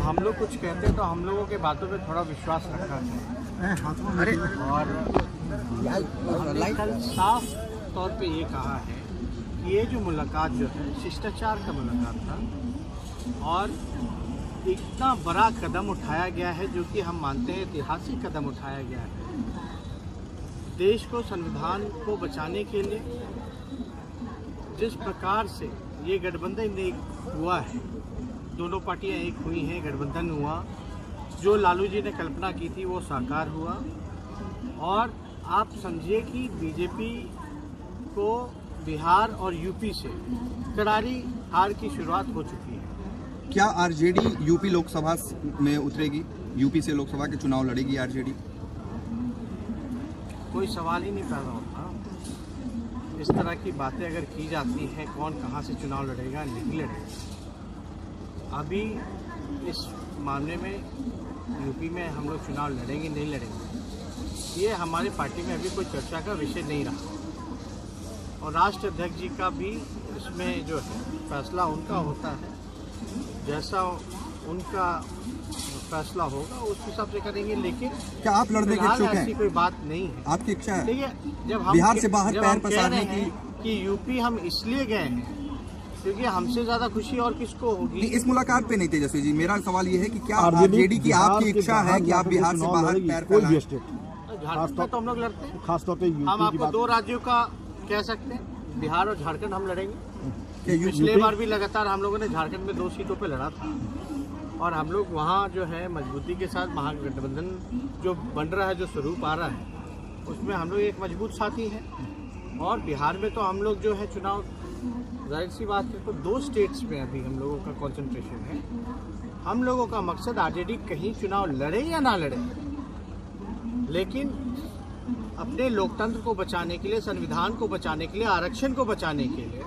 हम लोग कुछ कहते हैं तो हम लोगों के बातों पे थोड़ा विश्वास रखना चाहिए। और हमने कल साफ तौर पे ये कहा है कि ये जो मुलाकात जो है शिष्टाचार का मुलाकात था और इतना बड़ा कदम उठाया गया है जो कि हम मानते हैं ऐतिहासिक कदम उठाया गया है। देश को, संविधान को बचाने के लिए जिस प्रकार से ये गठबंधन एक हुआ है, दोनों पार्टियां एक हुई हैं, गठबंधन हुआ, जो लालू जी ने कल्पना की थी वो साकार हुआ। और आप समझिए कि बीजेपी को बिहार और यूपी से करारी हार की शुरुआत हो चुकी है। क्या आरजेडी यूपी लोकसभा में उतरेगी? यूपी से लोकसभा के चुनाव लड़ेगी आरजेडी? कोई सवाल ही नहीं पैदा होता। इस तरह की बातें अगर की जाती हैं, कौन कहां से चुनाव लड़ेगा, नहीं लड़ेगा। अभी इस मामले में यूपी में हम लोग चुनाव लड़ेंगे नहीं लड़ेंगे, ये हमारी पार्टी में अभी कोई चर्चा का विषय नहीं रहा। और राष्ट्र अध्यक्ष जी का भी इसमें जो है फैसला उनका होता है, जैसा उनका फैसला होगा उस हिसाब से करेंगे। लेकिन क्या आप लड़ने के इच्छुक हैं? ऐसी कोई बात नहीं है। आपकी इच्छा है? देखिए, जब हम बिहार से बाहर पैर पसारने की कि यूपी हम इसलिए गए हैं क्योंकि हमसे ज्यादा खुशी और किसको होगी। इस मुलाकात पे नहीं तेजस्वी जी, मेरा सवाल ये है कि क्या आरजेडी की आपकी इच्छा है कि आप बिहार से बाहर पैर फैलाएं? झारखंड में तो हम लोग लड़ते हैं, खासतौर पे हम आपको दो राज्यों का कह सकते हैं, बिहार और झारखंड हम लड़ेंगे। पिछले बार भी लगातार हम लोगों ने झारखंड में 2 सीटों पे लड़ा था और हम लोग वहाँ जो है मजबूती के साथ महागठबंधन जो बन रहा है, जो स्वरूप आ रहा है, उसमें हम लोग एक मजबूत साथी हैं। और बिहार में तो हम लोग जो है चुनाव, जाहिर सी बात है, तो 2 स्टेट्स में अभी हम लोगों का कंसंट्रेशन है। हम लोगों का मकसद आरजेडी कहीं चुनाव लड़े या ना लड़े, लेकिन अपने लोकतंत्र को बचाने के लिए, संविधान को बचाने के लिए, आरक्षण को बचाने के लिए,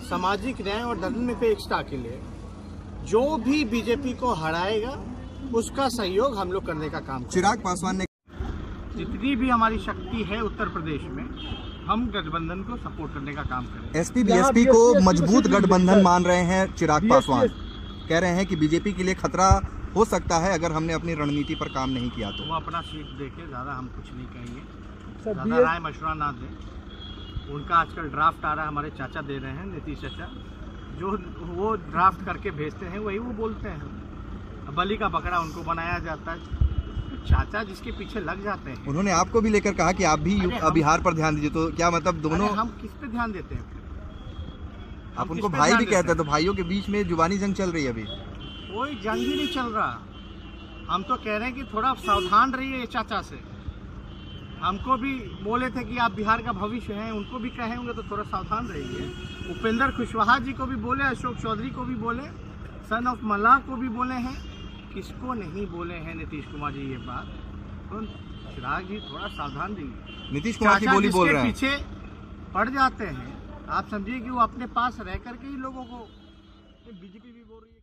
सामाजिक न्याय और धर्मनिरपेक्षता के लिए जो भी बीजेपी को हराएगा उसका सहयोग हम लोग करने का काम करें। चिराग पासवान ने जितनी भी हमारी शक्ति है उत्तर प्रदेश में, हम गठबंधन को सपोर्ट करने का काम करें। एसपी बीएसपी को मजबूत गठबंधन मान रहे हैं चिराग पासवान, कह रहे हैं कि बीजेपी के लिए खतरा हो सकता है अगर हमने अपनी रणनीति पर काम नहीं किया तो। वो अपना सीट देके, ज्यादा हम कुछ नहीं कहेंगे, ज्यादा राय मशवरा ना दें। उनका आजकल ड्राफ्ट आ रहा है, हमारे चाचा दे रहे हैं, नीतीश चाचा, जो वो ड्राफ्ट करके भेजते हैं वही वो बोलते हैं। बलि का बकरा उनको बनाया जाता है, चाचा जिसके पीछे लग जाते हैं। उन्होंने आपको भी लेकर कहा कि आप भी बिहार पर ध्यान दीजिए, तो क्या मतलब दोनों? हम किस पे ध्यान देते हैं? आप उनको भाई भी कहते हैं, तो भाइयों के बीच में जुबानी जंग चल रही है। अभी कोई जंग ही नहीं चल रहा। हम तो कह रहे हैं कि थोड़ा सावधान रहिए चाचा से। हमको भी बोले थे कि आप बिहार का भविष्य हैं, उनको भी कहे होंगे तो थोड़ा सावधान रहिए। उपेंद्र कुशवाहा जी को भी बोले, अशोक चौधरी को भी बोले, सन ऑफ मल्लाह को भी बोले हैं, किसको नहीं बोले हैं नीतीश कुमार जी ये बात? तो चिराग जी थोड़ा सावधान रहिए। नीतीश कुमार की बोली बोल रहे हैं, पीछे पड़ जाते हैं। आप समझिए कि वो अपने पास रह करके ही लोगों को, बीजेपी भी बोल रही है।